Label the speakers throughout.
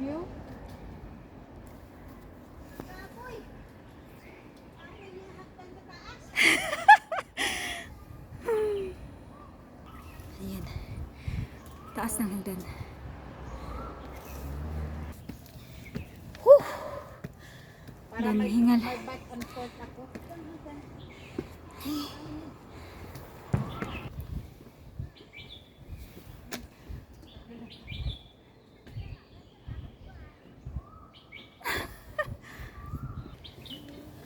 Speaker 1: view. Ayan. Taas ng hagdan.
Speaker 2: Para
Speaker 1: Dami
Speaker 2: may
Speaker 1: hingal.
Speaker 2: back and forth ako.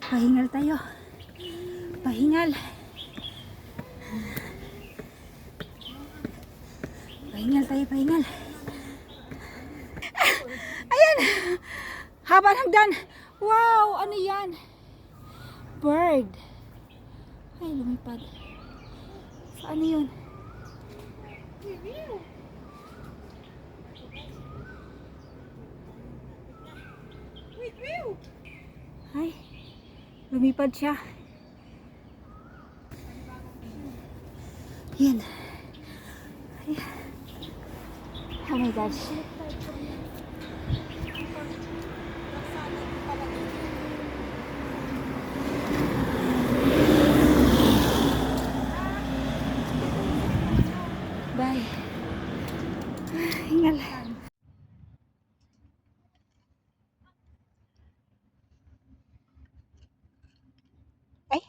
Speaker 1: Pahingal tayo. Pahingal. Pahingal tayo, pahingal. Ayan! Haba ng hagdan. Wow! Ano yan? Bird. Ay, lumipad. Saan yun? Ay, lumipad siya. Yan. Ay. Oh my gosh. Bye. Hingal. Ay.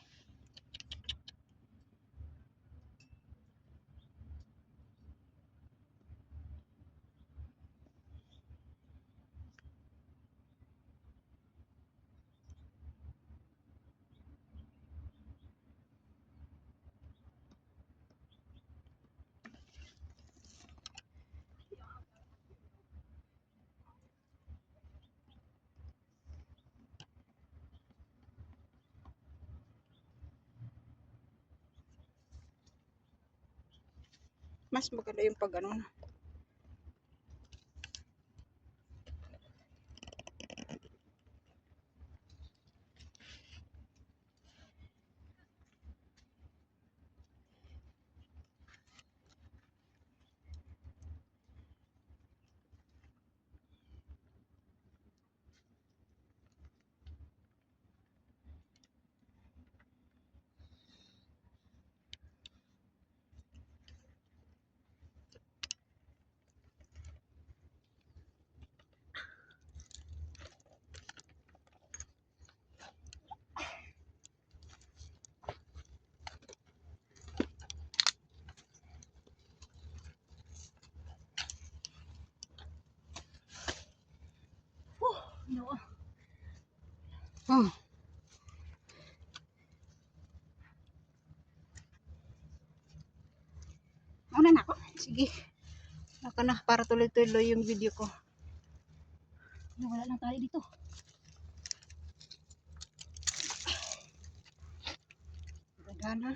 Speaker 1: Mas maganda yung pag ano. No. Oh. Una na ako. Sige. Naka na para tuloy-tuloy yung video ko. Wala lang tayo dito. Ganda na.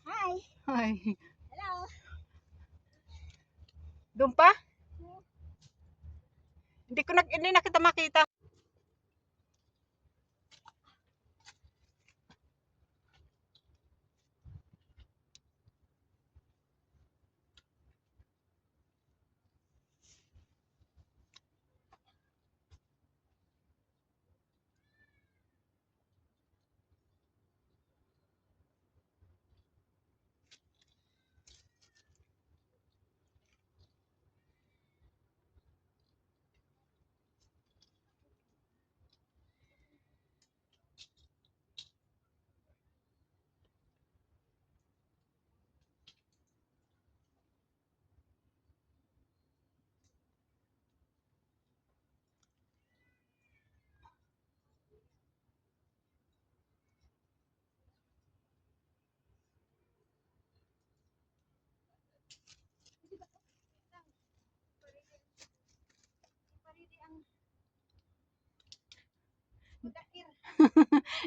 Speaker 2: Hi.
Speaker 1: Hi.
Speaker 2: Hello.
Speaker 1: Doon pa? Hindi na kita makita.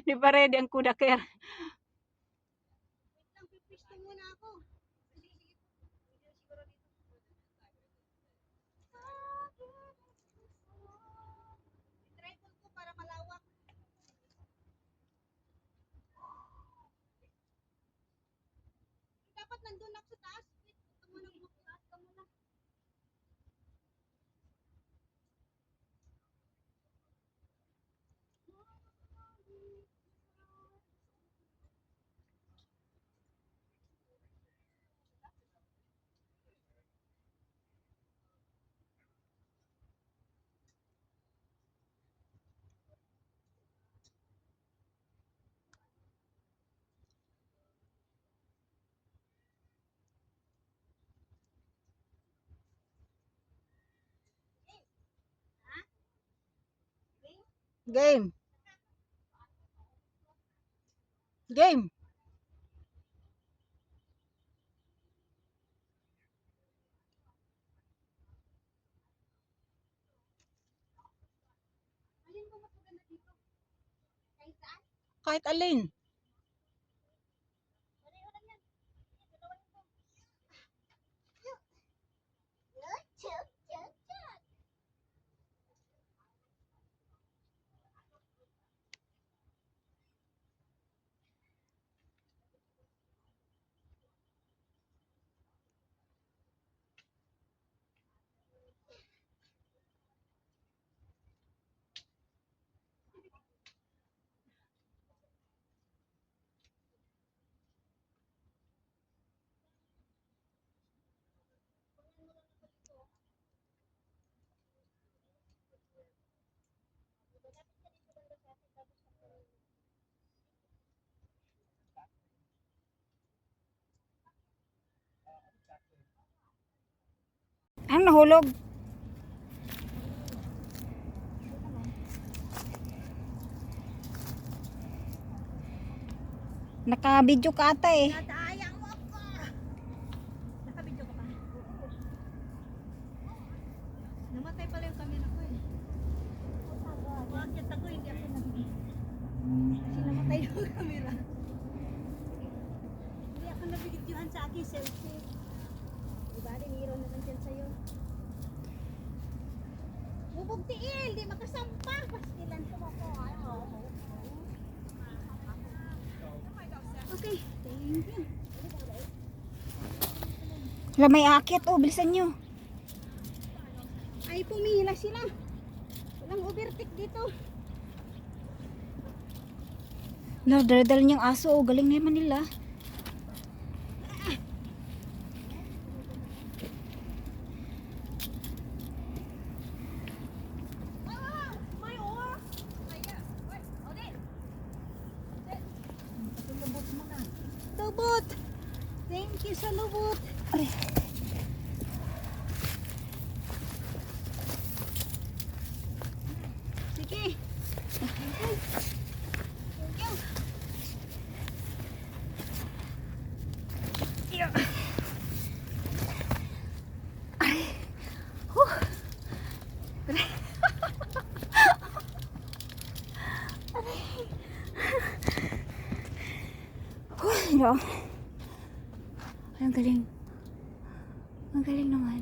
Speaker 1: Di ba ready ang kudakir?
Speaker 2: Pipisto muna ako. dapat nandun ako sa taas. Wait, punta muna, bukas ka muna.
Speaker 1: Game. Game.
Speaker 2: Alin ba mas maganda dito? Kahit saan?
Speaker 1: Kahit alin.
Speaker 2: Pareho lang yan. Dalawa yun po.
Speaker 1: Ano nahulog? Naka-video ka ata eh.
Speaker 2: Nadaya mo ako. Nakabidyo ka pa? Namatay pala yung camera ko eh. Bakit ako hindi ako nabigyan? Kasi namatay yung camera. Hindi ako nabigyan sa akin selfie. Diba, diniro na lang dyan sa'yo. Bubugtiil, di makasampa. Pastilan ko ako. Okay, thank you.
Speaker 1: Wala, may aakyat oh, bilisan nyo.
Speaker 2: Ay, pumila sila. Walang overtake dito.
Speaker 1: Dala-dala niyang aso oh, galing naman nila.
Speaker 2: May oar. Lubot. Thank you sa lubot.
Speaker 1: Aray.
Speaker 2: Sige. Thank you. Thank you.
Speaker 1: Yeah. Ay. Huh. Aray. Aray. Huh, no. Ang galing. Ang galing naman.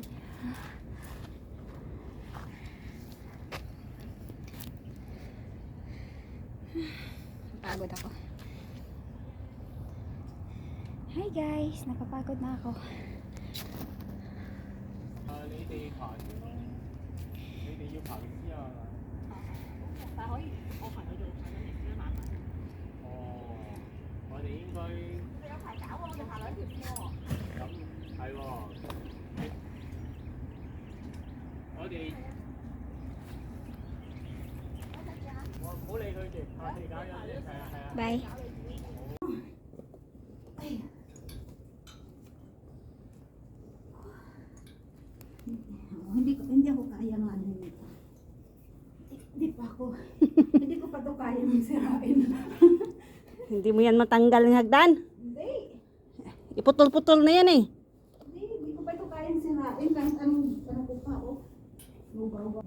Speaker 1: Pagod ako. Hi guys, napapagod na ako.
Speaker 3: 你哋爬先咯，你哋要爬先啊。
Speaker 2: 但可以，我朋友做上緊嚟慢慢。
Speaker 3: 哦，我哋應該
Speaker 2: 你有排搞喎，我哋行兩條線喎。
Speaker 3: 咁係喎。我哋我唔好理佢住，下次搞嘢係啊係啊。
Speaker 1: Bye.
Speaker 2: Hindi ako kayang ano nito. Hindi pa ako. Hindi ko pa to kayang sirain.
Speaker 4: Hindi mo yan matanggal ng hagdan.
Speaker 2: Hindi.
Speaker 4: Iputol-putol na yan eh.
Speaker 2: Hindi ko pa ito kayang sirain kahit ano ko pa ako. Lugaw.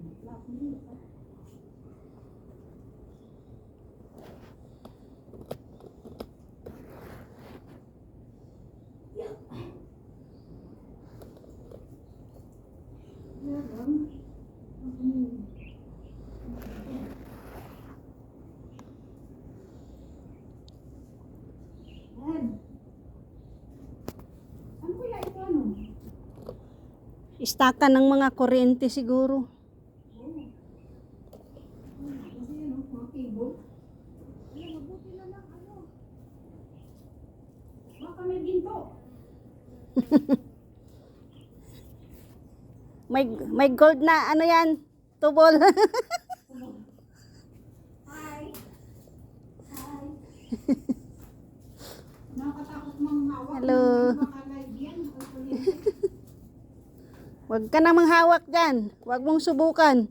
Speaker 4: Istakan ng mga kuryente siguro. May gold na ano yan, tubol.
Speaker 1: Nakakatakot mang hawak.
Speaker 4: Hello.
Speaker 1: Baka live yan.
Speaker 4: Huwag ka na manghawak dyan. Huwag mong subukan.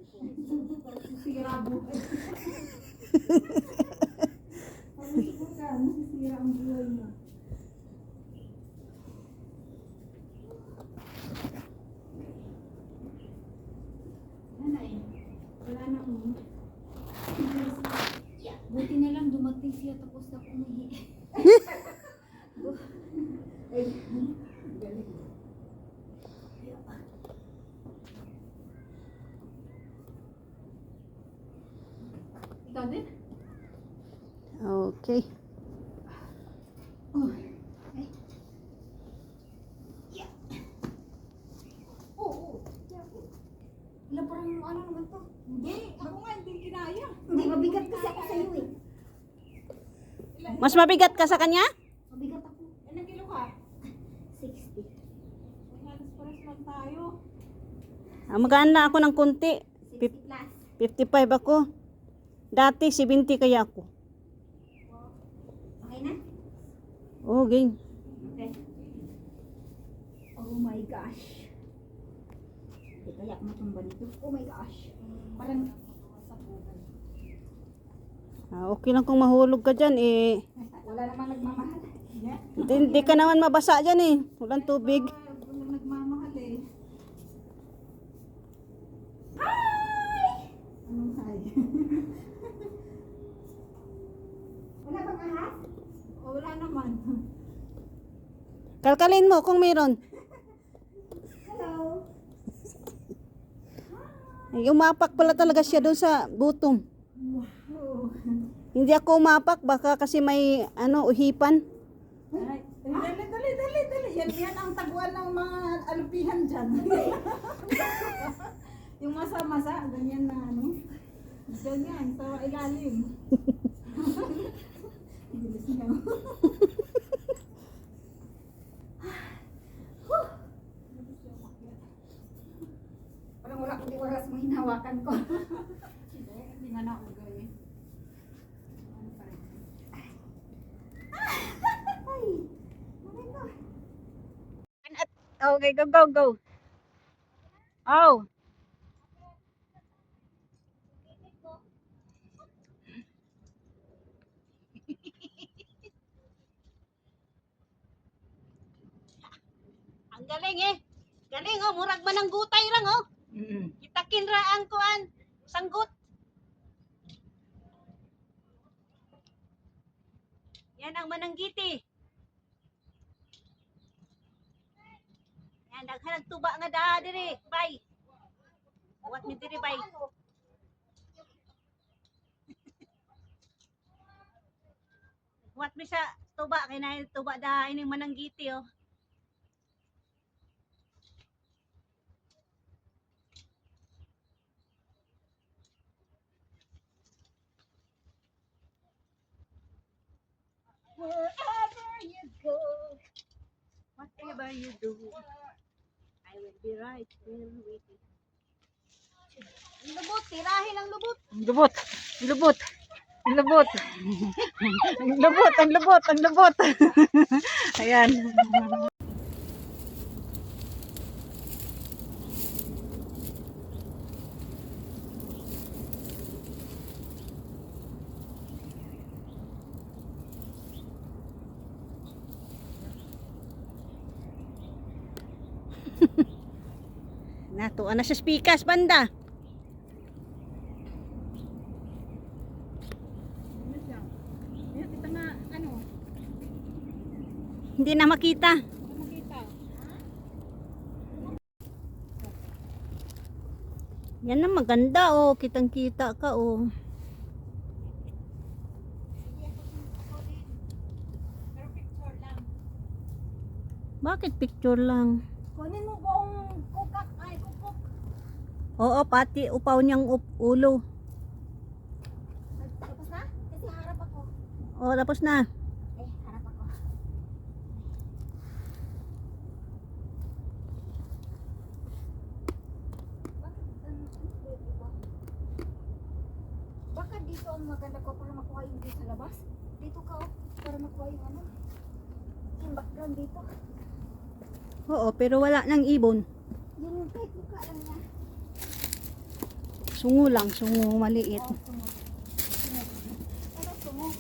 Speaker 1: Sirabo. Sira ang buhay mo. Yan na eh. Wala na mo.
Speaker 2: Buti na lang dumating siya tapos na umihi.
Speaker 1: Ikaw din?
Speaker 4: Okay.
Speaker 1: Oh. Ay. Yeah. Oo.
Speaker 2: Wala parang ano naman to.
Speaker 1: Hindi. Ako nga hindi kinaya.
Speaker 2: Hindi, mabigat kasi ako sa iyo eh.
Speaker 4: Mas mabigat ka sa kanya?
Speaker 2: Mabigat ako.
Speaker 1: Ilang kilo ka?
Speaker 2: 60.
Speaker 1: Pares lang tayo.
Speaker 4: Magaan na ako ng konti.
Speaker 2: 60 plus.
Speaker 4: 55 ako. Dati 70 kaya ako.
Speaker 2: Okay na?
Speaker 4: Oh, game.
Speaker 2: Okay. Oh my gosh. Hindi kaya ako matumba nito. Oh my gosh. Parang
Speaker 4: Okay lang kung mahulog ka dyan eh.
Speaker 2: wala namang nagmamahal.
Speaker 1: Yeah.
Speaker 4: Hindi ka naman mabasa dyan eh. Walang tubig.
Speaker 1: Walang nagmamahal eh. Anong hi?
Speaker 2: Wala bang ahas?
Speaker 1: O, wala naman.
Speaker 4: Kalkalin mo kung mayroon.
Speaker 2: Hello.
Speaker 4: Ay, umapak pala talaga siya doon sa gutom.
Speaker 1: Wow.
Speaker 4: Hindi ako umapak. Baka kasi may uhipan.
Speaker 1: Ay, dali. Yan ang taguan ng mga alupihan dyan. Yung masa-masa, ganyan na ano. Ganyan, sa ilalim. Bilis niya.
Speaker 2: Parang wala akong oras mo hinawakan ko.
Speaker 1: Hindi nga naugay eh. Ano pa rin?
Speaker 2: Ay. Okay ko.
Speaker 4: Okay, go. Oh. Ang galing eh. Galing oh, murag man ang gutay lang oh. Itakin ra ang kuan, sanggut. Yan ang mananggiti. Yan, daghan tuba nga da diri, bay. Wat mi diri bay. Wat mi sa tuba kay na tuba da ining mananggiti oh. Wherever you go, whatever you do, I will be right there with you. Ang lubot, tirahin ang lubot. Ang lubot. Ayan. Natuan na sa spikas banda.
Speaker 1: Yan, kita nga, ano,
Speaker 4: Hindi na makita.
Speaker 1: makita.
Speaker 4: Yan na maganda oh, kitang-kita ka oh.
Speaker 1: Pero picture lang.
Speaker 4: Bakit picture lang?
Speaker 2: Kunin mo buong kukak ay
Speaker 1: Oo, pati upaw niyang ulo.
Speaker 2: Tapos na? Kasi harap ako.
Speaker 1: Oo, tapos na.
Speaker 2: Harap ako. Baka dito ang maganda ko para makuha yung view sa labas. Dito ka para makuha yung ano. Yung background dito.
Speaker 1: Oo, pero wala nang ibon.
Speaker 2: Yung kahit mukha lang niya.
Speaker 1: Sungo lang, sungo maliit.
Speaker 2: Ano sungo?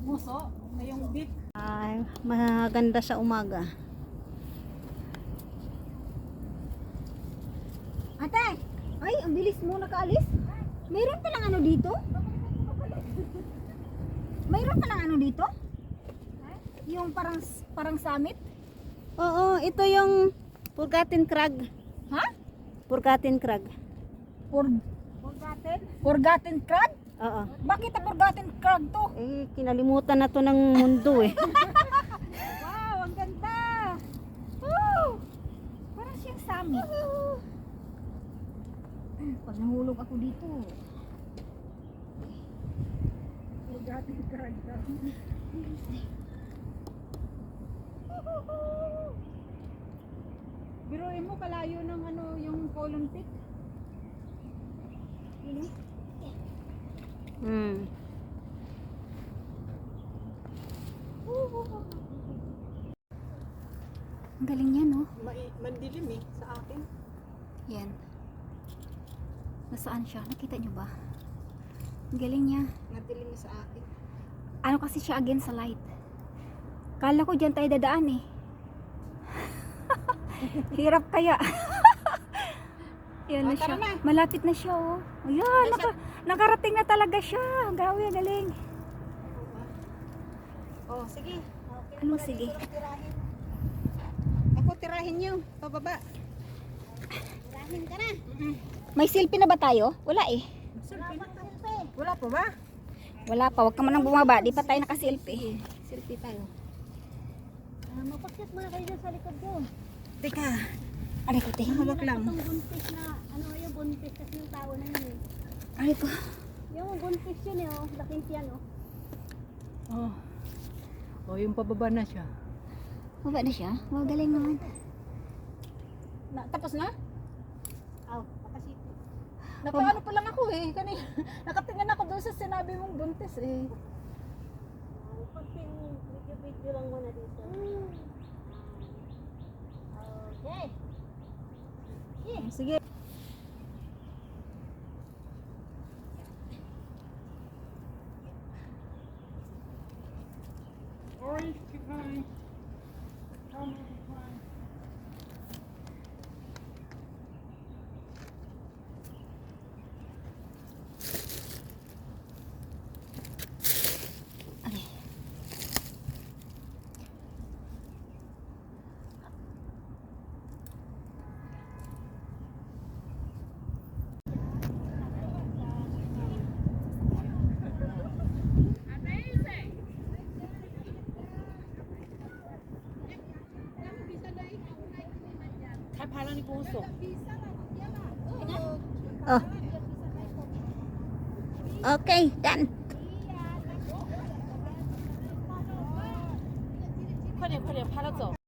Speaker 4: Muso, ngayong bit.
Speaker 1: Ay, maganda sa umaga.
Speaker 2: Ate! Ay, ang bilis mo nakaalis. Mayroon palang ano dito? Mayroon palang ano dito? Yung parang summit?
Speaker 1: Oo, ito yung Forgotten Crag.
Speaker 2: Ha?
Speaker 1: Forgotten Crag.
Speaker 2: Forgotten Crag?
Speaker 1: Oo.
Speaker 2: Bakit ang Forgotten Crag to?
Speaker 1: Eh, kinalimutan na to ng mundo eh.
Speaker 2: Wow, ang ganda! Woo! Parang siyang summit. Pag nahulog ako dito. Forgotten Crag daw.
Speaker 4: Biruin mo kalayo ng ano, yung Column Peak.
Speaker 1: Hmm.
Speaker 2: Ang galing niya, no?
Speaker 4: Mandilim eh, sa akin.
Speaker 2: Yan. Nasaan siya? Nakita niyo ba? Ang galing niya.
Speaker 4: Madilim na sa akin.
Speaker 2: Ano kasi siya against sa light. Kala ko dyan tayo dadaan eh. Hirap kaya. Yan na siya.
Speaker 4: tara na.
Speaker 2: Malapit na siya oh. Ayan, nakarating na talaga siya. Grabe, galing.
Speaker 4: Oh, sige.
Speaker 2: Ano sige?
Speaker 4: Ako tirahin niyo, pababa.
Speaker 2: Tirahin ka na. May selfie na ba tayo? Wala eh.
Speaker 4: Wala pa ba?
Speaker 2: Wala pa. Huwag ka man nang bumaba. Di pa tayo nakaselfie.
Speaker 4: Selfie tayo.
Speaker 2: Mapakyat muna kayo dyan sa likod ko.
Speaker 4: Teka,
Speaker 2: Aray ko, te.
Speaker 4: hawak lang.
Speaker 5: Buntis na, ano yung buntis kasi yung tao na yun eh.
Speaker 2: Aray ko.
Speaker 5: Yung buntis yun eh, oh, laking tiyan oh.
Speaker 4: Oh. Oh, yung pababa na siya.
Speaker 2: Baba na siya? Wow, galing naman.
Speaker 4: Tapos na?
Speaker 5: Aw, nakasito.
Speaker 4: Nakaano pa lang ako eh. Kanina, nakatingin ako doon sa sinabi mong buntis eh.
Speaker 5: Konting video lang muna dito. Okay.
Speaker 4: Sige. Parang ni Puso.
Speaker 1: Oh. Okay, done.
Speaker 4: 快点，快点，拍他走。